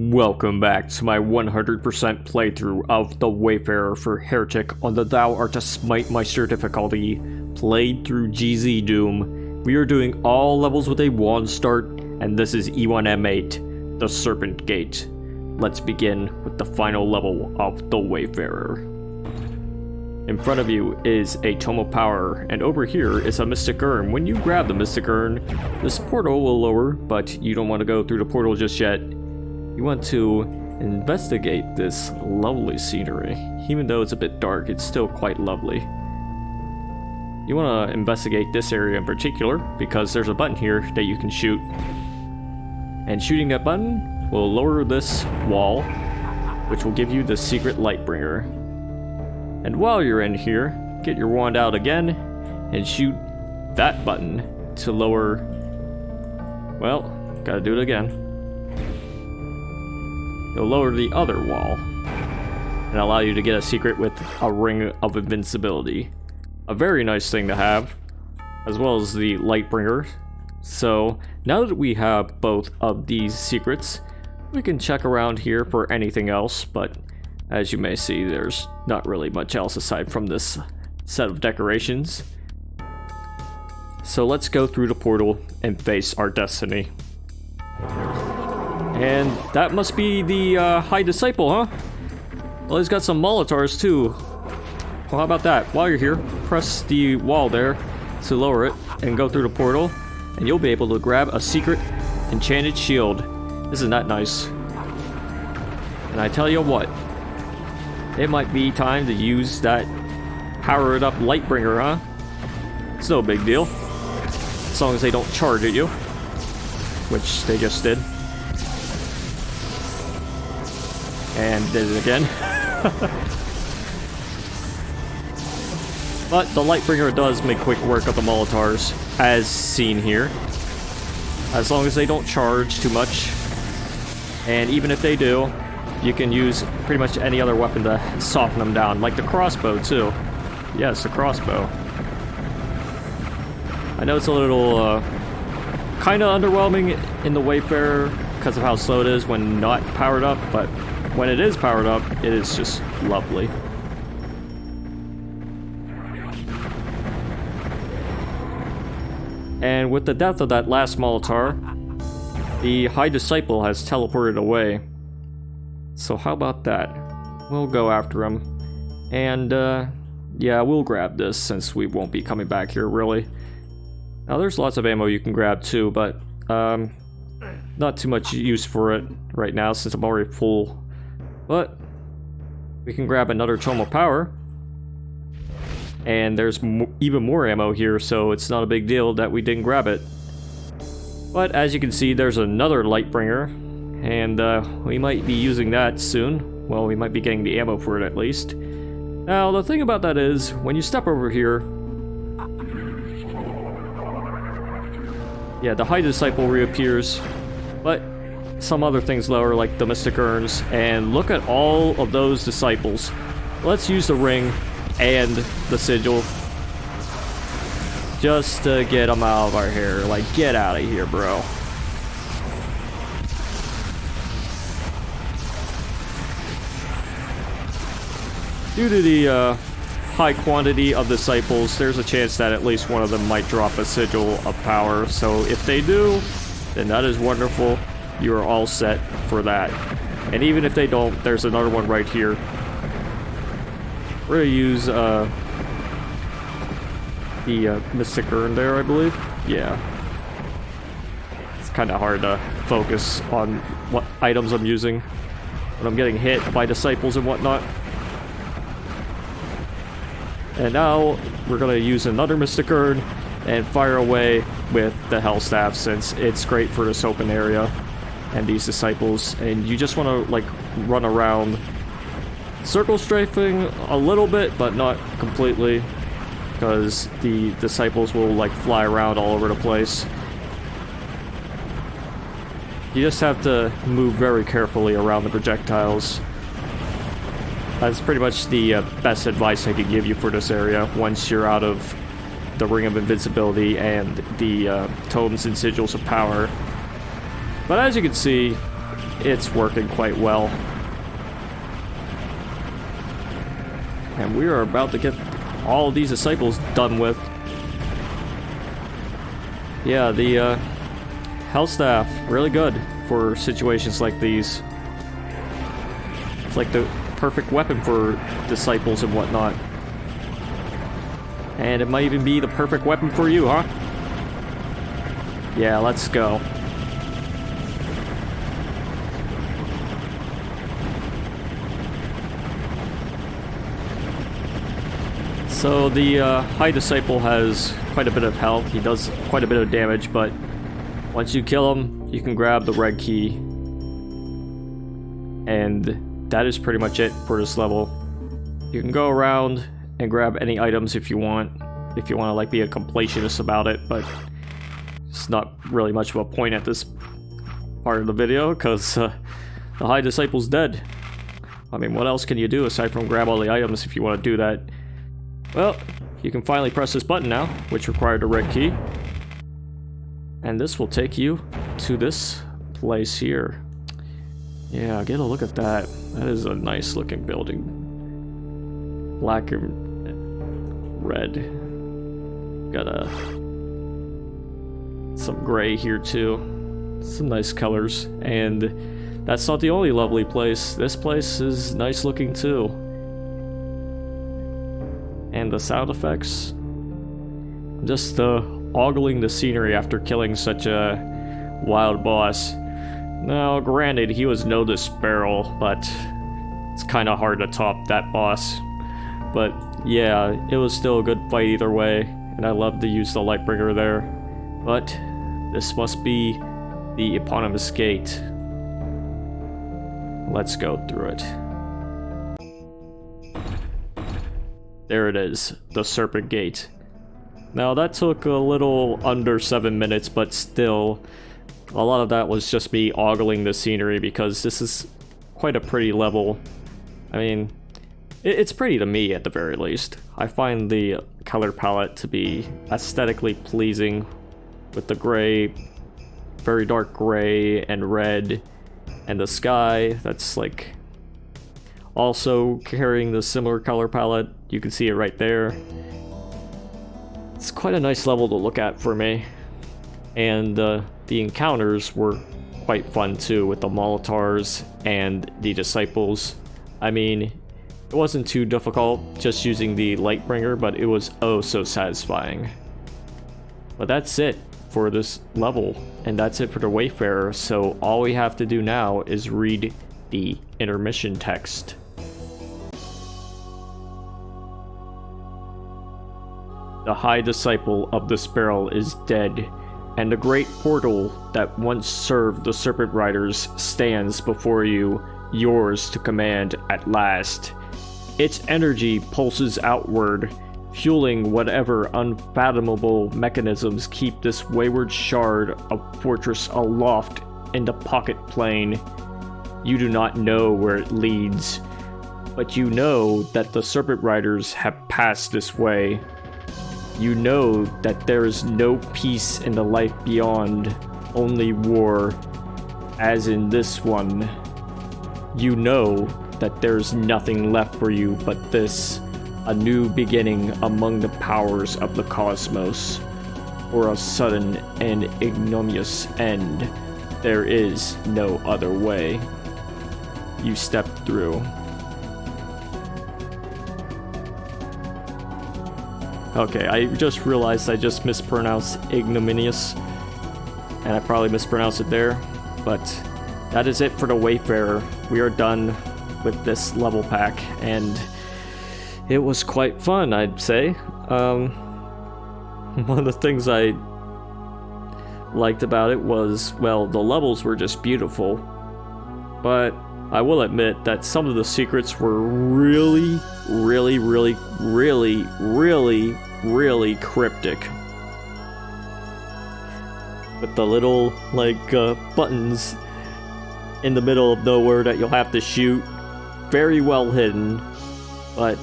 Welcome back to my 100% playthrough of the Wayfarer for Heretic on the Thou Art a Smite-Meister difficulty, played through GZDoom. We are doing all levels with a 1 start, and this is E1M8, the Serpent Gate. Let's begin with the final level of the Wayfarer. In front of you is a Toma Power, and over here is a Mystic Urn. When you grab the Mystic Urn, this portal will lower, but you don't want to go through the portal just yet. You want to investigate this lovely scenery. Even though it's a bit dark, it's still quite lovely. You want to investigate this area in particular because there's a button here that you can shoot. And shooting that button will lower this wall, which will give you the secret Lightbringer. And while you're in here, get your wand out again and shoot that button to lower... Well, gotta do it again. It'll lower the other wall and allow you to get a secret with a ring of invincibility. A very nice thing to have, as well as the Lightbringer. So now that we have both of these secrets, we can check around here for anything else, but as you may see, there's not really much else aside from this set of decorations. So let's go through the portal and face our destiny. And that must be the High Disciple, huh? Well, he's got some Molotovs too. Well, how about that? While you're here, press the wall there to lower it and go through the portal, and you'll be able to grab a secret enchanted shield. Isn't that nice? And I tell you what, it might be time to use that powered up Lightbringer, huh? It's no big deal. As long as they don't charge at you. Which they just did. And did it again. But the Lightbringer does make quick work of the Molotovs, as seen here. As long as they don't charge too much. And even if they do, you can use pretty much any other weapon to soften them down, like the crossbow too. Yes, the crossbow. I know it's a little kind of underwhelming in the Wayfarer because of how slow it is when not powered up, but when it is powered up, it is just lovely. And with the death of that last Molotov, the High Disciple has teleported away. So how about that? We'll go after him. And, yeah, we'll grab this since we won't be coming back here, really. Now, there's lots of ammo you can grab, too, but, not too much use for it right now since I'm already full. But we can grab another Toma Power. And there's even more ammo here, so it's not a big deal that we didn't grab it. But as you can see, there's another Lightbringer. And we might be using that soon. Well, we might be getting the ammo for it at least. Now, the thing about that is, when you step over here... Yeah, the High Disciple reappears. But some other things lower, like the Mystic Urns. And look at all of those disciples. Let's use the ring and the sigil. Just to get them out of our hair. Like, get out of here, bro. Due to the high quantity of disciples, there's a chance that at least one of them might drop a sigil of power. So if they do, then that is wonderful. You are all set for that. And even if they don't, there's another one right here. We're going to use the Mystic Urn there, I believe. Yeah. It's kind of hard to focus on what items I'm using when I'm getting hit by disciples and whatnot. And now we're going to use another Mystic Urn and fire away with the Hell Staff since it's great for this open area and these disciples. And you just want to like run around, circle strafing a little bit, but not completely, because the disciples will like fly around all over the place. You just have to move very carefully around the projectiles. That's pretty much the best advice I could give you for this area once you're out of the Ring of Invincibility and the Tomes and Sigils of Power. But as you can see, it's working quite well. And we are about to get all of these disciples done with. Yeah, the Hell Staff, really good for situations like these. It's like the perfect weapon for disciples and whatnot. And it might even be the perfect weapon for you, huh? Yeah, let's go. So the High Disciple has quite a bit of health. He does quite a bit of damage, but once you kill him, you can grab the red key. And that is pretty much it for this level. You can go around and grab any items if you want to like be a completionist about it, but it's not really much of a point at this part of the video because the High Disciple's dead. I mean, what else can you do aside from grab all the items if you want to do that? Well, you can finally press this button now, which required a red key. And this will take you to this place here. Yeah, get a look at that. That is a nice looking building. Black and red. Got some gray here too. Some nice colors. And that's not the only lovely place. This place is nice looking too. And the sound effects. I'm just ogling the scenery after killing such a wild boss. Now, granted, he was no disparel, but it's kind of hard to top that boss. But yeah, it was still a good fight either way, and I love to use the Lightbringer there. But this must be the eponymous gate. Let's go through it. There it is, the Serpent Gate. Now that took a little under 7 minutes, but still, a lot of that was just me ogling the scenery because this is quite a pretty level. I mean, it's pretty to me at the very least. I find the color palette to be aesthetically pleasing with the gray, very dark gray and red, and the sky that's like also carrying the similar color palette. You can see it right there. It's quite a nice level to look at for me. And the encounters were quite fun too with the Molotars and the Disciples. I mean, it wasn't too difficult just using the Lightbringer, but it was oh so satisfying. But that's it for this level, and that's it for the Wayfarer, so all we have to do now is read the intermission text. The High Disciple of the Spiral is dead, and the great portal that once served the Serpent Riders stands before you, yours to command at last. Its energy pulses outward, fueling whatever unfathomable mechanisms keep this wayward shard of fortress aloft in the pocket plane. You do not know where it leads, but you know that the Serpent Riders have passed this way. You know that there is no peace in the life beyond, only war, as in this one. You know that there's nothing left for you but this, a new beginning among the powers of the cosmos, or a sudden and ignominious end. There is no other way. You step through. Okay, I just realized I just mispronounced ignominious, and I probably mispronounced it there, but that is it for the Wayfarer. We are done with this level pack, and it was quite fun, I'd say. One of the things I liked about it was, well, the levels were just beautiful, but I will admit that some of the secrets were really cryptic. With the little, buttons in the middle of nowhere that you'll have to shoot. Very well hidden, but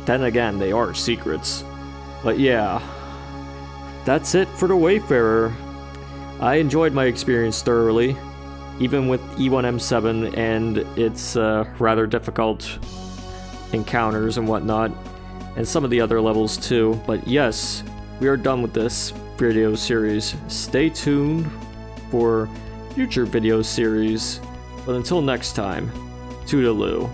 then again, they are secrets. But yeah, that's it for the Wayfarer. I enjoyed my experience thoroughly. even with E1M7 and its rather difficult encounters and whatnot, and some of the other levels too. But yes, we are done with this video series. Stay tuned for future video series, but until next time, toodaloo.